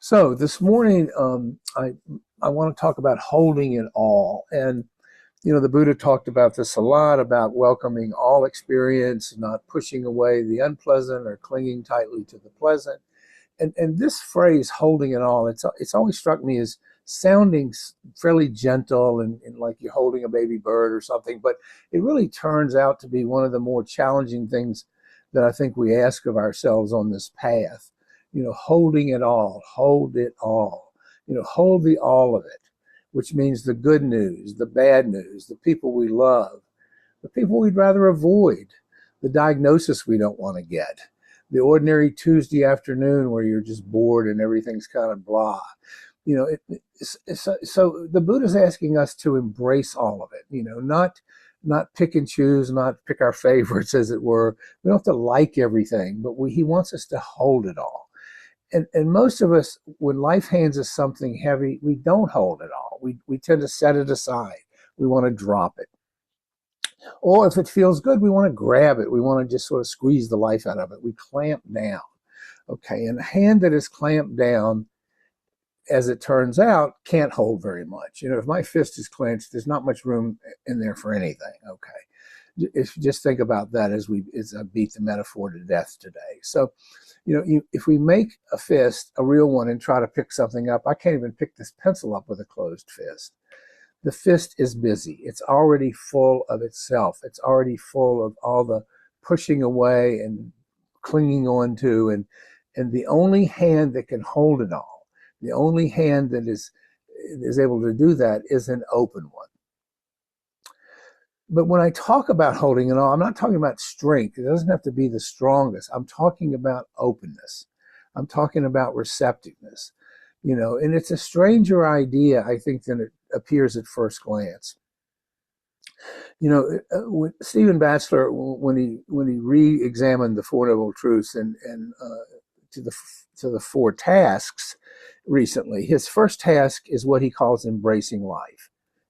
So this morning, I want to talk about holding it all, and the Buddha talked about this a lot about welcoming all experience, not pushing away the unpleasant or clinging tightly to the pleasant. And this phrase, holding it all, it's always struck me as sounding fairly gentle and like you're holding a baby bird or something, but it really turns out to be one of the more challenging things that I think we ask of ourselves on this path. Holding it all, hold it all, hold the all of it, which means the good news, the bad news, the people we love, the people we'd rather avoid, the diagnosis we don't want to get, the ordinary Tuesday afternoon where you're just bored and everything's kind of blah. So the Buddha's asking us to embrace all of it, not pick and choose, not pick our favorites, as it were. We don't have to like everything, but he wants us to hold it all. And most of us, when life hands us something heavy, we don't hold it all. We tend to set it aside. We want to drop it. Or if it feels good, we want to grab it. We want to just sort of squeeze the life out of it. We clamp down. Okay. And a hand that is clamped down, as it turns out, can't hold very much. If my fist is clenched, there's not much room in there for anything. Okay. If you just think about that as I beat the metaphor to death today. So, if we make a fist, a real one, and try to pick something up, I can't even pick this pencil up with a closed fist. The fist is busy. It's already full of itself. It's already full of all the pushing away and clinging on to, and the only hand that can hold it all, the only hand that is able to do that is an open one. But when I talk about holding it all, I'm not talking about strength. It doesn't have to be the strongest. I'm talking about openness. I'm talking about receptiveness. And it's a stranger idea, I think, than it appears at first glance. Stephen Batchelor, when he re-examined the Four Noble Truths and to the four tasks recently, his first task is what he calls embracing life.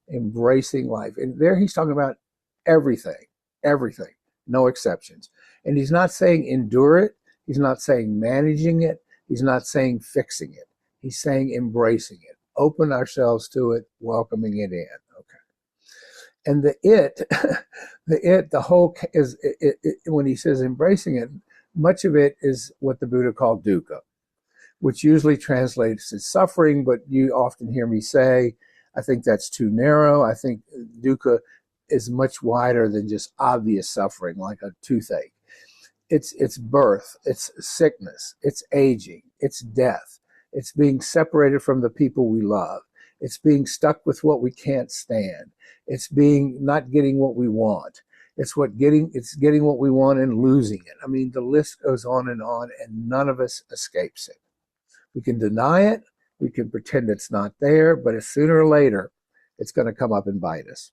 Embracing life. And there he's talking about everything, no exceptions. And he's not saying endure it. He's not saying managing it. He's not saying fixing it. He's saying embracing it, open ourselves to it, welcoming it in. Okay. And the whole is, when he says embracing it, much of it is what the Buddha called dukkha, which usually translates as suffering, but you often hear me say, I think that's too narrow. I think dukkha is much wider than just obvious suffering, like a toothache. It's birth, it's sickness, it's aging, it's death. It's being separated from the people we love. It's being stuck with what we can't stand. It's being not getting what we want. It's getting what we want and losing it. I mean, the list goes on, and none of us escapes it. We can deny it. We can pretend it's not there, but sooner or later, it's going to come up and bite us.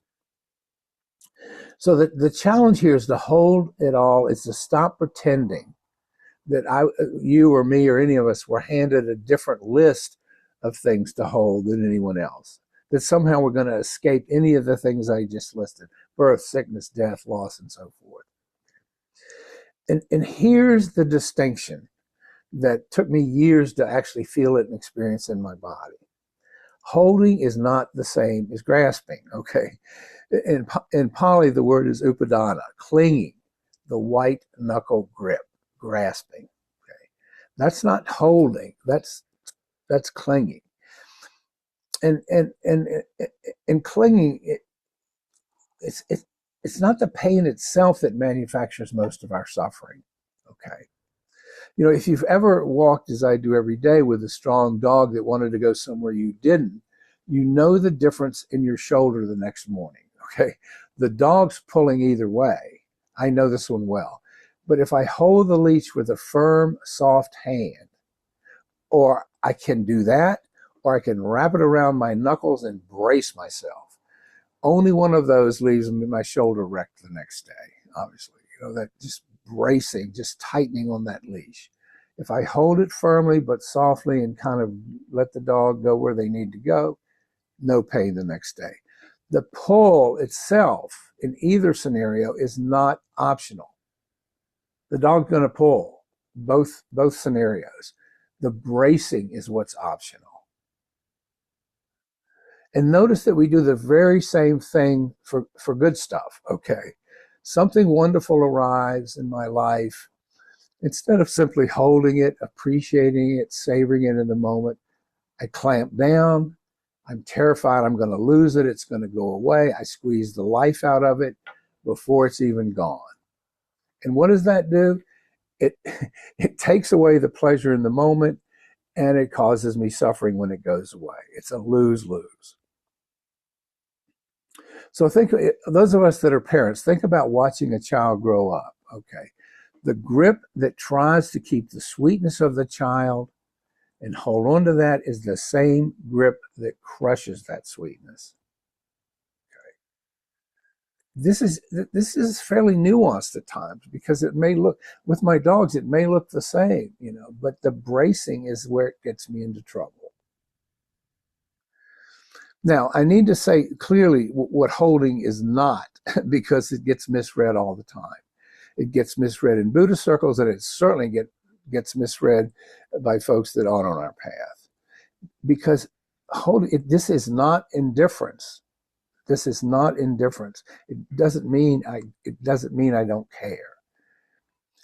So the challenge here is to hold it all. It's to stop pretending that you or me or any of us were handed a different list of things to hold than anyone else. That somehow we're going to escape any of the things I just listed: birth, sickness, death, loss, and so forth. And here's the distinction that took me years to actually feel it and experience in my body. Holding is not the same as grasping, okay? In Pali, the word is upadana, clinging, the white knuckle grip, grasping. Okay, that's not holding. That's clinging. And clinging, it's not the pain itself that manufactures most of our suffering. Okay. If you've ever walked, as I do every day, with a strong dog that wanted to go somewhere you didn't, you know the difference in your shoulder the next morning. Okay. The dog's pulling either way. I know this one well. But if I hold the leash with a firm, soft hand, or I can do that, or I can wrap it around my knuckles and brace myself, only one of those leaves my shoulder wrecked the next day, obviously. That just bracing, just tightening on that leash. If I hold it firmly but softly and kind of let the dog go where they need to go, no pain the next day. The pull itself in either scenario is not optional. The dog's going to pull both scenarios. The bracing is what's optional. And notice that we do the very same thing for good stuff. Okay. Something wonderful arrives in my life. Instead of simply holding it, appreciating it, savoring it in the moment, I clamp down. I'm terrified I'm going to lose it. It's going to go away. I squeeze the life out of it before it's even gone. And what does that do? It, it takes away the pleasure in the moment, and it causes me suffering when it goes away. It's a lose-lose. So think, those of us that are parents, think about watching a child grow up. Okay. The grip that tries to keep the sweetness of the child and hold on to that is the same grip that crushes that sweetness. Okay. This is fairly nuanced at times, because it may look, with my dogs, it may look the same, but the bracing is where it gets me into trouble. Now, I need to say clearly what holding is not, because it gets misread all the time. It gets misread in Buddhist circles, and it certainly gets misread by folks that aren't on our path. Because this is not indifference. This is not indifference. It doesn't mean I don't care.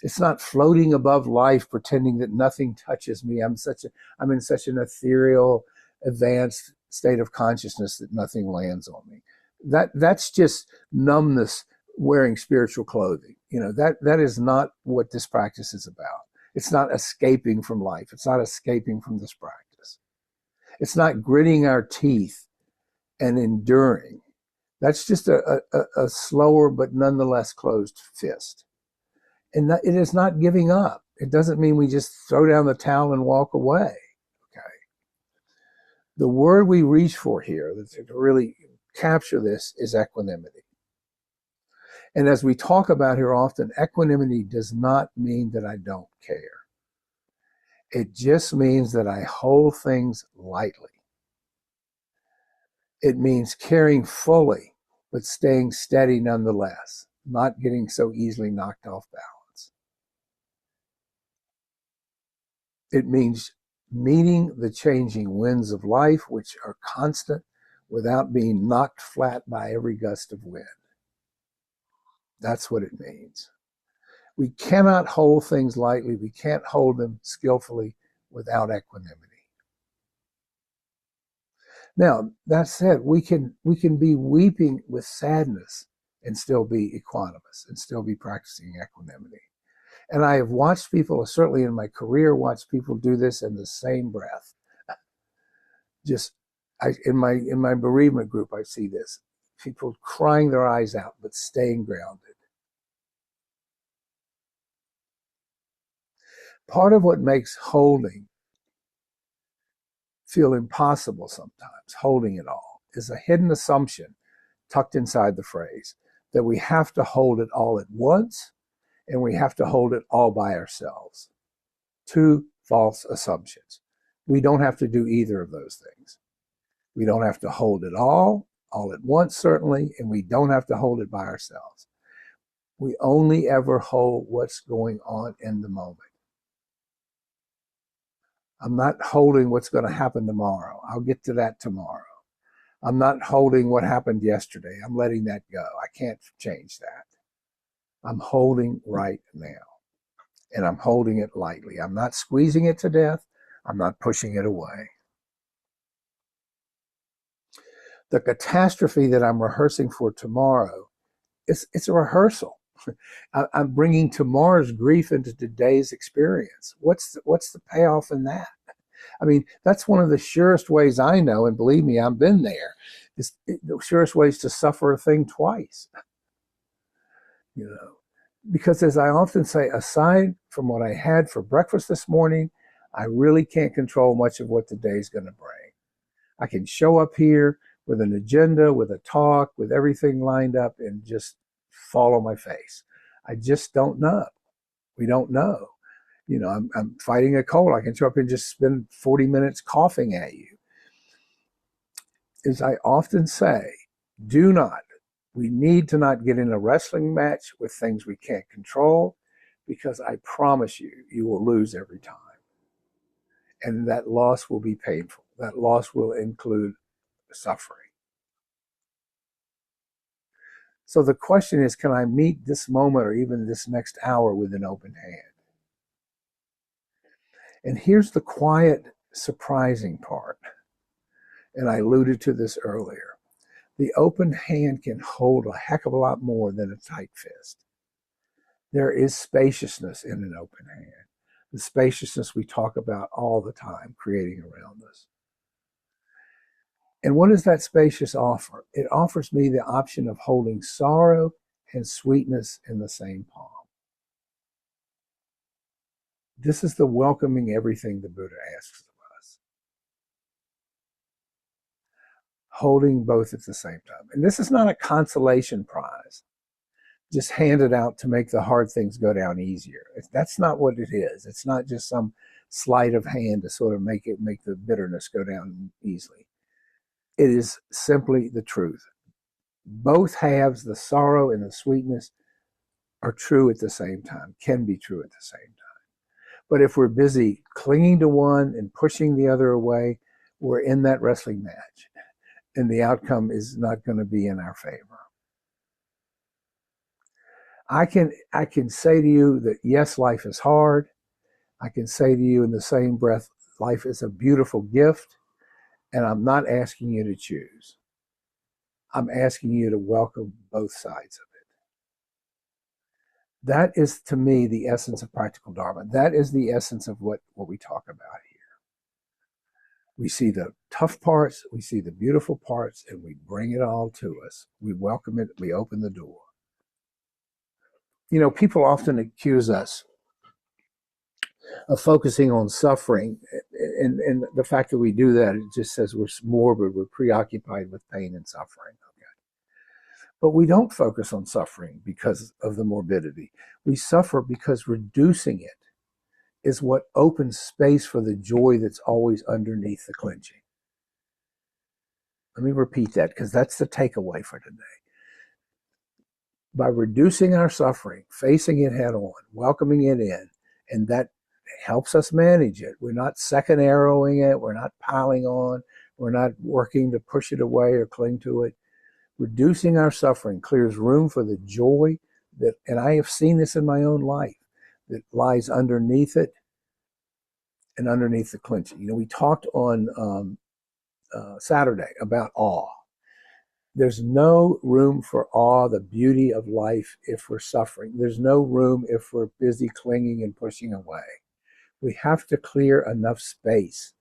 It's not floating above life, pretending that nothing touches me. I'm in such an ethereal, advanced state of consciousness that nothing lands on me. That's just numbness wearing spiritual clothing. That is not what this practice is about. It's not escaping from life. It's not escaping from this practice. It's not gritting our teeth and enduring. That's just a slower but nonetheless closed fist. And it is not giving up. It doesn't mean we just throw down the towel and walk away. Okay. The word we reach for here to really capture this is equanimity. And as we talk about here often, equanimity does not mean that I don't care. It just means that I hold things lightly. It means caring fully, but staying steady nonetheless, not getting so easily knocked off balance. It means meeting the changing winds of life, which are constant, without being knocked flat by every gust of wind. That's what it means. We cannot hold things lightly. We can't hold them skillfully without equanimity. Now, that said, we can be weeping with sadness and still be equanimous and still be practicing equanimity. And I have watched people, certainly in my career, watched people do this in the same breath. In my bereavement group, I see this. People crying their eyes out, but staying grounded. Part of what makes holding feel impossible sometimes, holding it all, is a hidden assumption tucked inside the phrase that we have to hold it all at once and we have to hold it all by ourselves. Two false assumptions. We don't have to do either of those things. We don't have to hold it all at once, certainly, and we don't have to hold it by ourselves. We only ever hold what's going on in the moment. I'm not holding what's going to happen tomorrow. I'll get to that tomorrow. I'm not holding what happened yesterday. I'm letting that go. I can't change that. I'm holding right now. And I'm holding it lightly. I'm not squeezing it to death. I'm not pushing it away. The catastrophe that I'm rehearsing for tomorrow, it's a rehearsal. I'm bringing tomorrow's grief into today's experience. What's the payoff in that? I mean, that's one of the surest ways I know, and believe me, I've been there. The surest ways to suffer a thing twice. Because as I often say, aside from what I had for breakfast this morning, I really can't control much of what the day's going to bring. I can show up here with an agenda, with a talk, with everything lined up, and just fall on my face. I just don't know. We don't know. I'm fighting a cold. I can show up and just spend 40 minutes coughing at you. As I often say, we need to not get in a wrestling match with things we can't control, because I promise you, you will lose every time. And that loss will be painful. That loss will include suffering. So the question is, can I meet this moment or even this next hour with an open hand? And here's the quiet, surprising part. And I alluded to this earlier. The open hand can hold a heck of a lot more than a tight fist. There is spaciousness in an open hand. The spaciousness we talk about all the time, creating around us. And what does that spacious offer? It offers me the option of holding sorrow and sweetness in the same palm. This is the welcoming everything the Buddha asks of us. Holding both at the same time. And this is not a consolation prize, just handed out to make the hard things go down easier. That's not what it is. It's not just some sleight of hand to sort of make the bitterness go down easily. It is simply the truth. Both halves, the sorrow and the sweetness, are true at the same time, can be true at the same time. But if we're busy clinging to one and pushing the other away, we're in that wrestling match, and the outcome is not going to be in our favor. I can say to you that yes, life is hard. I can say to you in the same breath, life is a beautiful gift, and I'm not asking you to choose. I'm asking you to welcome both sides of it. That is, to me, the essence of practical Dharma. That is the essence of what we talk about here. We see the tough parts, we see the beautiful parts, and we bring it all to us. We welcome it, we open the door. You know, people often accuse us of focusing on suffering, and the fact that we do that, it just says we're morbid, we're preoccupied with pain and suffering. But we don't focus on suffering because of the morbidity. We suffer because reducing it is what opens space for the joy that's always underneath the clenching. Let me repeat that, because that's the takeaway for today. By reducing our suffering, facing it head on, welcoming it in, and that helps us manage it. We're not second arrowing it. We're not piling on. We're not working to push it away or cling to it. Reducing our suffering clears room for the joy that, and I have seen this in my own life, that lies underneath it and underneath the clenching. You know, we talked on Saturday about awe. There's no room for awe, the beauty of life, if we're suffering. There's no room if we're busy clinging and pushing away. We have to clear enough space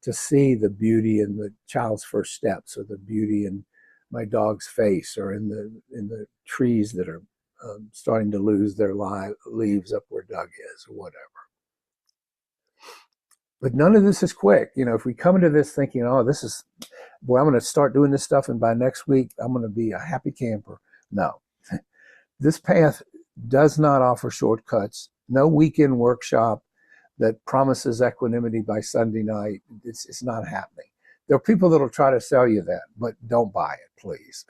to see the beauty in the child's first steps, or the beauty in my dog's face, or in the trees that are starting to lose their leaves up where Doug is, or whatever. But none of this is quick. You know, if we come into this thinking, oh, this is, boy, I'm going to start doing this stuff, and by next week, I'm going to be a happy camper. No. This path does not offer shortcuts. No weekend workshop that promises equanimity by Sunday night. It's not happening. There are people that will try to sell you that, but don't buy it, please.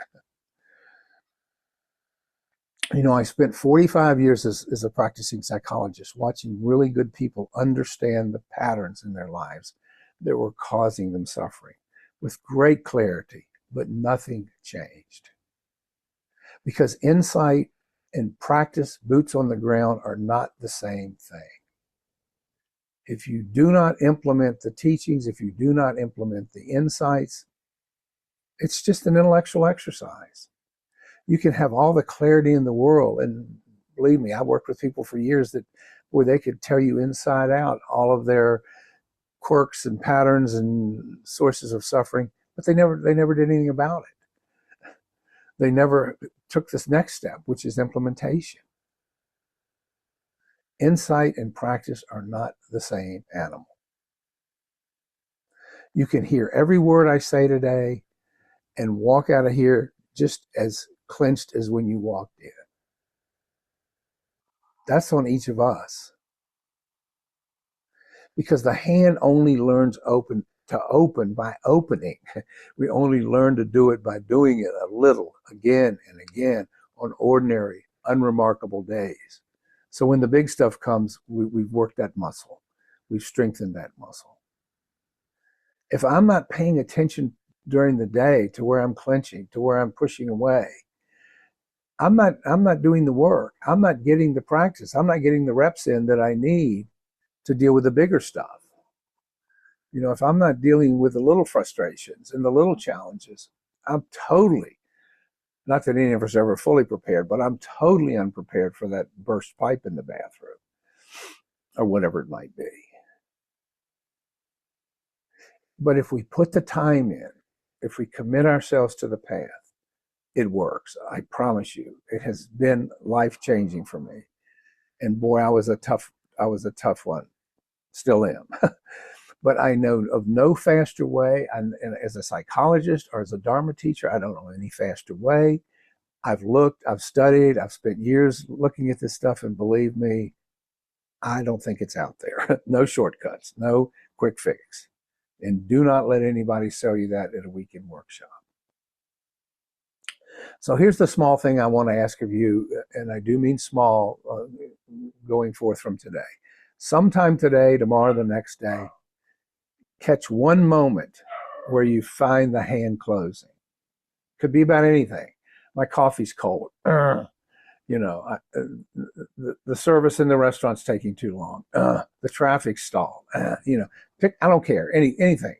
You know, I spent 45 years as a practicing psychologist watching really good people understand the patterns in their lives that were causing them suffering with great clarity, but nothing changed. Because insight and practice, boots on the ground, are not the same thing. If you do not implement the teachings, if you do not implement the insights, it's just an intellectual exercise. You can have all the clarity in the world, and believe me, I worked with people for years that, where they could tell you inside out all of their quirks and patterns and sources of suffering, but they never did anything about it. They never took this next step, which is implementation. Insight and practice are not the same animal. You can hear every word I say today and walk out of here just as clenched as when you walked in. That's on each of us. Because the hand only learns to open by opening. We only learn to do it by doing it a little, again and again, on ordinary, unremarkable days. So when the big stuff comes, we've worked that muscle. we've strengthened that muscle. If I'm not paying attention during the day to where I'm clenching, to where I'm pushing away, I'm not doing the work. I'm not getting the practice. I'm not getting the reps in that I need to deal with the bigger stuff. You know, if I'm not dealing with the little frustrations and the little challenges, I'm totally, not that any of us are ever fully prepared, but I'm totally unprepared for that burst pipe in the bathroom or whatever it might be. But if we put the time in, if we commit ourselves to the path, it works. I promise you, it has been life-changing for me. And boy, I was a tough one. Still am. But I know of no faster way. And as a psychologist or as a Dharma teacher, I don't know any faster way. I've looked, I've studied, I've spent years looking at this stuff, and believe me, I don't think it's out there. No shortcuts, no quick fix. And do not let anybody sell you that at a weekend workshop. So here's the small thing I want to ask of you, and I do mean small, going forth from today. Sometime today, tomorrow, the next day, catch one moment where you find the hand closing. Could be about anything. My coffee's cold. You know, the service in the restaurant's taking too long. The traffic stalled. You know, I don't care, anything.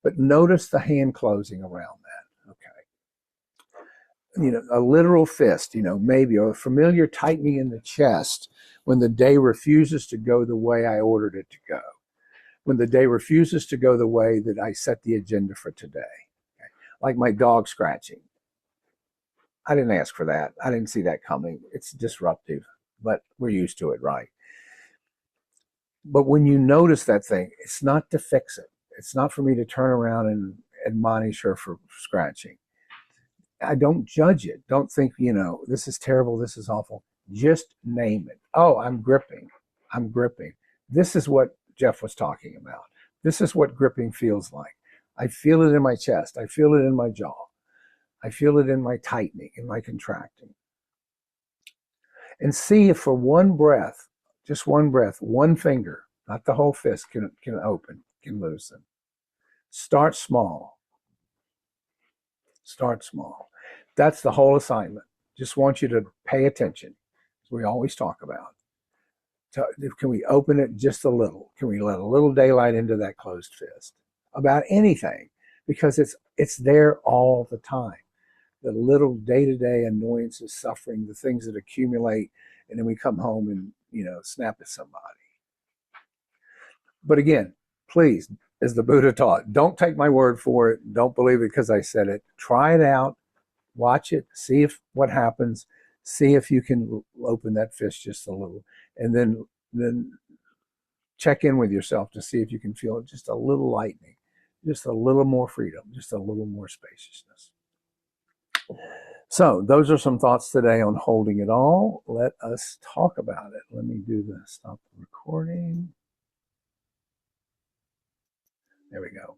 But notice the hand closing around that. Okay. You know, a literal fist, you know, maybe, or a familiar tightening in the chest when the day refuses to go the way I ordered it to go. When the day refuses to go the way that I set the agenda for today. Okay. Like my dog scratching. I didn't ask for that. I didn't see that coming. It's disruptive, but we're used to it, right? But when you notice that thing, it's not to fix it. It's not for me to turn around and admonish her for scratching. I don't judge it. Don't think, you know, this is terrible, this is awful. Just name it. Oh, I'm gripping. I'm gripping. This is what Jeff was talking about. This is what gripping feels like. I feel it in my chest. I feel it in my jaw. I feel it in my tightening, in my contracting. And see if for one breath, just one breath, one finger, not the whole fist, can open, can loosen. Start small. Start small. That's the whole assignment. Just want you to pay attention, as we always talk about. Can we open it just a little? Can we let a little daylight into that closed fist? About anything, because it's there all the time. The little day-to-day annoyances, suffering, the things that accumulate, and then we come home and, you know, snap at somebody. But again, please, as the Buddha taught, don't take my word for it. Don't believe it because I said it. Try it out. Watch it. See what happens. See if you can open that fist just a little. And then check in with yourself to see if you can feel just a little lightening, just a little more freedom, just a little more spaciousness. So those are some thoughts today on holding it all. Let us talk about it. Let me do the stop the recording. There we go.